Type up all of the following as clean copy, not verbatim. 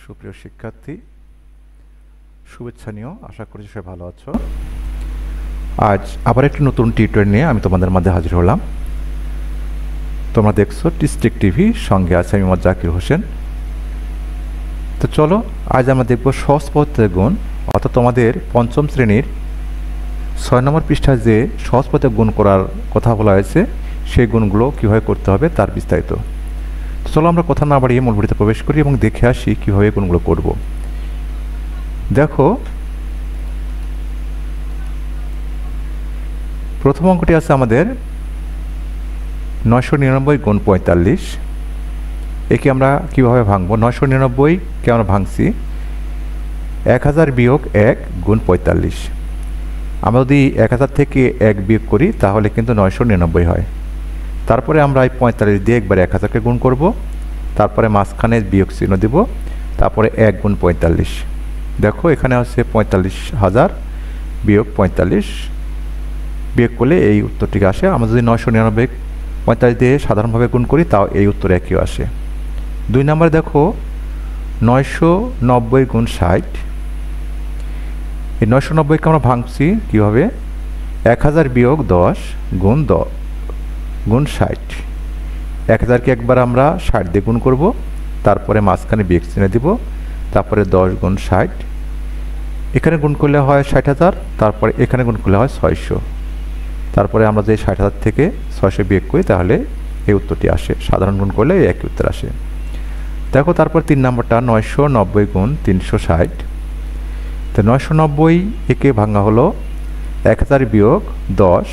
সুপ্রিয় শিক্ষার্থী, শুভেচ্ছা নিও। আশা করি সবাই ভালো আছো। আজ আবার একটি নতুন টিউটোরিয়াল নিয়ে আমি তোমাদের মধ্যে হাজির হলাম। তোমরা দেখছো ডিস্ট্রিক্ট টিভি, সঙ্গে আছে আমি মোহাম্মদ জাকির হোসেন। তো চলো, আজ আমরা দেখব সহজ পদ্ধতিতে গুণ, অর্থাৎ তোমাদের পঞ্চম শ্রেণীর 6 নম্বর পৃষ্ঠায় যে সহজ পদ্ধতিতে গুণ করার কথা বলা হয়েছে, সেই গুণগুলো কীভাবে করতে হবে তার বিস্তারিত। চলো আমরা কথা না বাড়িয়ে মূল ভিডিওতে প্রবেশ করি এবং দেখে আসি কীভাবে কোনগুলো করব। দেখো, প্রথম অঙ্কটি আছে আমাদের 999 গুণ 45। একে আমরা কীভাবে ভাঙবো? 999কে আমরা ভাঙছি 1000 বিয়োগ 1 গুণ 45। আমরা যদি 1000 থেকে 1 বিয়োগ করি তাহলে কিন্তু 999 হয়। তারপরে আমরা এই 45 দিয়ে একবার 1000কে গুণ করব, তারপরে মাঝখানে বিয়োগ চিহ্ন দেব, তারপরে 1 গুণ 45। দেখো এখানে আছে 45,000 বিয়োগ 45, বিয়োগ করলে এই উত্তরটি আসে। আমরা যদি 999 45 দিয়ে সাধারণভাবে গুণ করি তাও এই উত্তর একই আসে। 2 নম্বরে দেখো 990 গুণ 60। এই 990কে আমরা ভাঙছি কীভাবে? 1000 বিয়োগ 10 গুণ 60। 1000কে একবার আমরা 60 দিয়ে গুণ করব, তারপরে মাঝখানে বিয়োগ চিহ্ন দিব, তারপরে 10 গুণ 60। এখানে গুণ করলে হয় 60,000, তারপরে এখানে গুণ করলে হয় 600। তারপরে আমরা যে 60,000 থেকে 600 বিয়োগ করি তাহলে এই উত্তরটি আসে। সাধারণ গুণ করলে এই একই উত্তর আসে। দেখো তারপর 3 নম্বরটা 990 গুণ 360। তো 990 একে ভাঙা হলো 1000 বিয়োগ 10।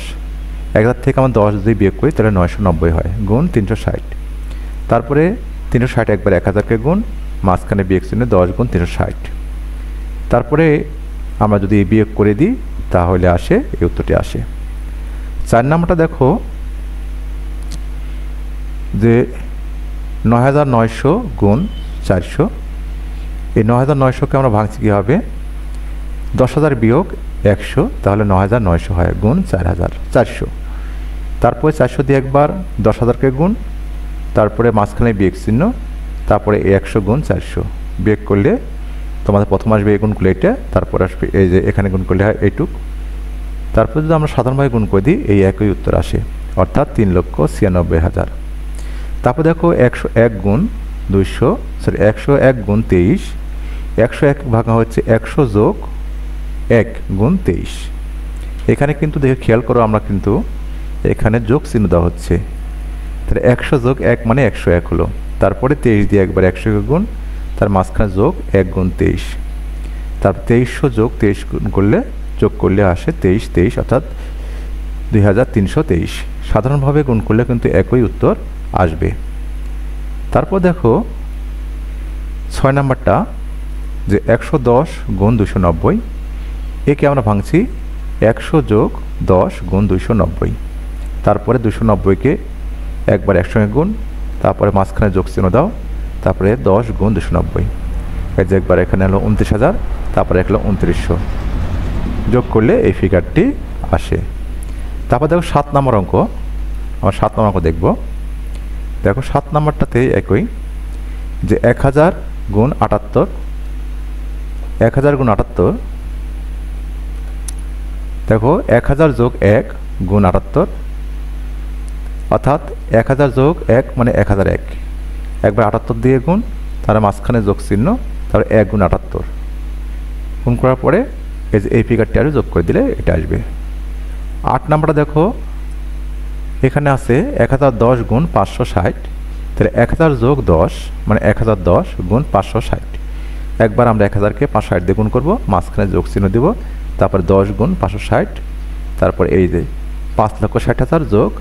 1000 থেকে আমরা 10 যদি বিয়োগ করি তাহলে 990 হয়, গুণ 360। তারপরে 360 একবার 1000কে গুণ, মাঝখানে বিয়োগ চিহ্ন 10 গুণ 360। তারপরে আমরা যদি বিয়োগ করে দিই তাহলে আসে এই উত্তরটি আসে। 4 নম্বরটা দেখো যে 9900 গুণ 400। এই 9900কে আমরা ভাঙছি কীভাবে? 10,000 বিয়োগ 100, তাহলে 9900 হয়, গুণ 400। তারপরে 400 দিয়ে একবার 10,000কে গুণ, তারপরে মাঝখানে বিয়োগ চিহ্ন, তারপরে 100 গুণ 400। বিয়োগ করলে তোমাদের প্রথম আসবে এই গুণ করলে এটা, তারপরে আসবে এই যে এখানে গুণ করলে হয় এইটুক। তারপরে যদি আমরা সাধারণভাবে গুণ করে দিই এই একই উত্তর আসে, অর্থাৎ 3,96,000। তারপর দেখো 101 গুণ 101 গুণ 23। 101 ভাঙা হচ্ছে 100 যোগ 1 গুণ 23। এখানে কিন্তু দেখে খেয়াল করো, আমরা কিন্তু এখানে যোগ চিহ্ন দেওয়া হচ্ছে, তাহলে 100 যোগ 1 মানে 101 হলো। তারপরে 23 দিয়ে একবার 100 গুণ, তার মাঝখানে যোগ 1 গুণ 23। তারপর 2300 যোগ 23 গুণ করলে যোগ করলে আসে 23, অর্থাৎ 2323। সাধারণভাবে গুণ করলে কিন্তু একই উত্তর আসবে। তারপর দেখো 6 নম্বরটা যে 110 গুণ 290। একে আমরা ভাঙছি 100 যোগ 10 গুণ 290। তারপরে 290কে একবার 100 গুণ, তারপরে মাঝখানে যোগ চিহ্ন দাও, তারপরে 10 গুণ 290। এই যে একবার এখানে হলো 29,000, তারপরে হলো 2900, যোগ করলে এই ফিগারটি আসে। তারপর দেখো 7 নম্বর অঙ্ক, আমরা 7 নম্বর অঙ্ক দেখব। দেখো 7 নম্বরটাতে একই যে 1000 গুণ 78। 1000 গুণ 78, দেখো 1000 যোগ 1 গুণ 78, অর্থাৎ 1000 যোগ 1 মানে 1001। একবার 78 দিয়ে গুণ, তার মাঝখানে যোগ চিহ্ন, তারপরে 1 গুণ 78। গুণ করার পরে এই যে এই ফিগারটি আরও যোগ করে দিলে এটা আসবে। 8 নম্বরটা দেখো এখানে আছে 1010 গুণ 560। তাহলে 1000 যোগ 10 মানে 1010 গুণ 560। একবার আমরা 1000কে 560 দিয়ে গুণ করবো, মাঝখানে যোগ চিহ্ন দেব, তারপর 10 গুণ 560, তারপর এই যে 5,60,000 যোগ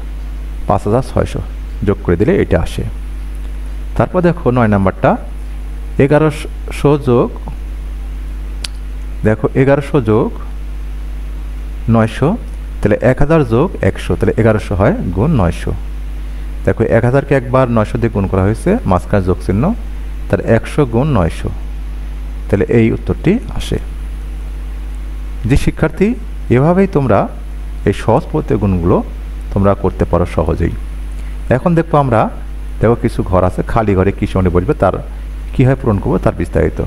5,600 যোগ করে দিলে এটা আসে। তারপর দেখো 9 নম্বরটা 1100 যোগ, দেখো 1100 যোগ 900, তাহলে 1000 যোগ 100, তাহলে 1100 হয়, গুণ 900। দেখো 1000কে একবার 900 দিয়ে গুণ করা হয়েছে, মাঝখানে যোগ চিহ্ন, তাহলে 100 গুণ 900, তাহলে এই উত্তরটি আসে। যে শিক্ষার্থী, এভাবেই তোমরা এই সহজ পদ্ধতির গুণগুলো তোমরা করতে পারো সহজেই। এখন দেখবো আমরা, দেখো কিছু ঘর আছে, খালি ঘরে কি সময় বলবে তার কীভাবে পূরণ করবো তার বিস্তারিত।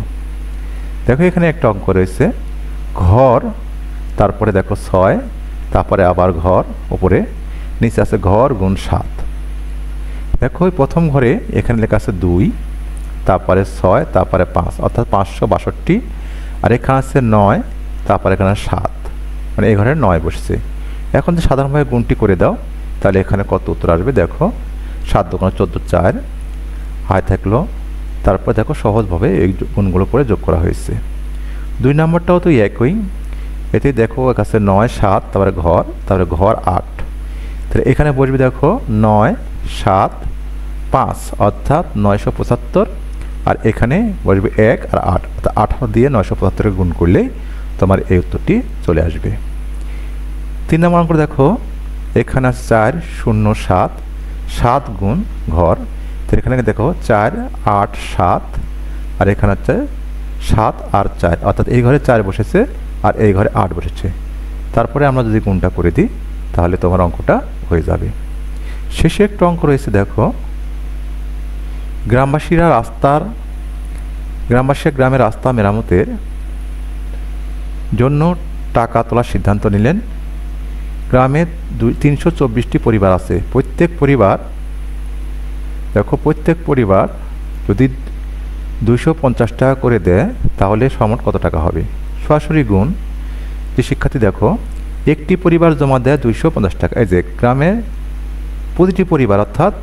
দেখো এখানে একটা অঙ্ক রয়েছে, ঘর, তারপরে দেখো 6, তারপরে আবার ঘর, উপরে নিচে আছে ঘর গুণ 7। দেখো ওই প্রথম ঘরে এখানে লেখা আছে 2, তারপরে 6, তারপরে 5, অর্থাৎ 562, আর এখানে আছে 9, তারপরে এখানে 7, মানে এই ঘরে 9 বসছে। এখন যে সাধারণভাবে গুণটি করে দাও, তাহলে এখানে কত উত্তর আসবে দেখো, 7 × 14 4 হয় থাকলো। তারপর দেখো সহজভাবে এই গুণগুলো করে যোগ করা হয়েছে। 2 নম্বরটাও তো একই, এতে দেখো কাছে 9 7, তারপরে ঘর 8, তাহলে এখানে বসবে দেখো 9 7 5, অর্থাৎ 975, আর এখানে বসবে 1 আর 8, অর্থাৎ 18 দিয়ে 975 গুণ করলেই তোমার এই উত্তরটি চলে আসবে। 3 নম্বর অঙ্ক দেখো, এখানে 4 0 7, 7 গুণ ঘর, তো এখানে দেখো 4 8 7, আর এখানে হচ্ছে 7 আর 4, অর্থাৎ এই ঘরে 4 বসেছে আর এই ঘরে 8 বসেছে। তারপরে আমরা যদি গুণটা করে দিই তাহলে তোমার অঙ্কটা হয়ে যাবে। শেষে একটা অঙ্ক রয়েছে দেখো, গ্রামবাসীরা গ্রামের রাস্তা মেরামতের জন্য টাকা তোলার সিদ্ধান্ত নিলেন। গ্রামে 324টি পরিবার আছে। প্রত্যেক পরিবার যদি 250 টাকা করে দেয় তাহলে সমোট কত টাকা হবে? সরাসরি গুণ। যে শিক্ষার্থী দেখো, একটি পরিবার জমা দেয় 250 টাকা। এই যে গ্রামে প্রতিটি পরিবার, অর্থাৎ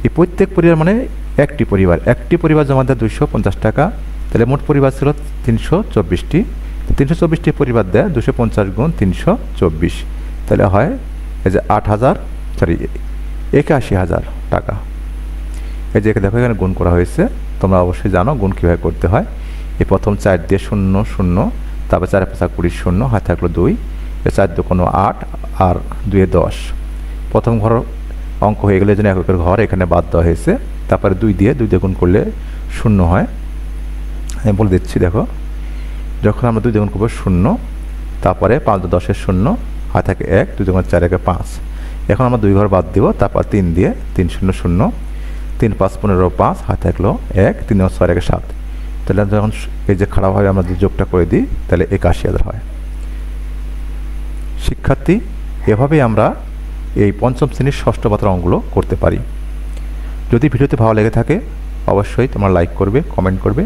এই প্রত্যেক পরিবার মানে একটি পরিবার জমা দেয় 250 টাকা, তাহলে মোট পরিবার ছিল 324টি। 324টি পরিবার দেয় 250 গুণ 324, তাহলে হয় এই যে 81,000 টাকা। এই যে দেখো এখানে গুণ করা হয়েছে, তোমরা অবশ্যই জানো গুণ কীভাবে করতে হয়। এই প্রথম 4 দিয়ে 0 0, তারপর 4 5 20 0 হয় থাকলো 2, 4 2 8 আর 2 10। প্রথম ঘর অঙ্ক হয়ে গেলে যেন এককের ঘর এখানে বাদ দেওয়া হয়েছে। তারপরে 2 দিয়ে গুণ করলে 0 হয়। আমি বলে দিচ্ছি দেখো, যখন আমরা 2 দিয়ে গুণ করবো 0, তারপরে 5 2 10 0 হয় থাকে 1, 2 2 4 1 5। এখন আমরা 2 ঘর বাদ দিব, তারপর 3 দিয়ে 3 0 0, 3 5 15 5 হয় থাকলো 1, 3 9 6 1 7। তাহলে যখন এই যে খারাপভাবে আমরা যদি যোগটা করে দিই তাহলে 81,000 হয়। শিক্ষার্থী, এভাবেই আমরা এই পঞ্চম শ্রেণীর ষষ্ঠ পাতার অঙ্কগুলো করতে পারি। যদি ভিডিওতে ভালো লেগে থাকে অবশ্যই তোমরা লাইক করবে, কমেন্ট করবে,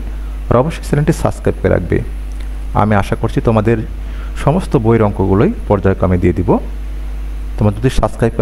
আর অবশ্যই চ্যানেলটি সাবস্ক্রাইব করে রাখবে। আমি আশা করছি তোমাদের সমস্ত বইয়ের অঙ্কগুলোই পর্যায়ক্রমে দিয়ে দিব। তোমরা যদি সাবস্ক্রাইব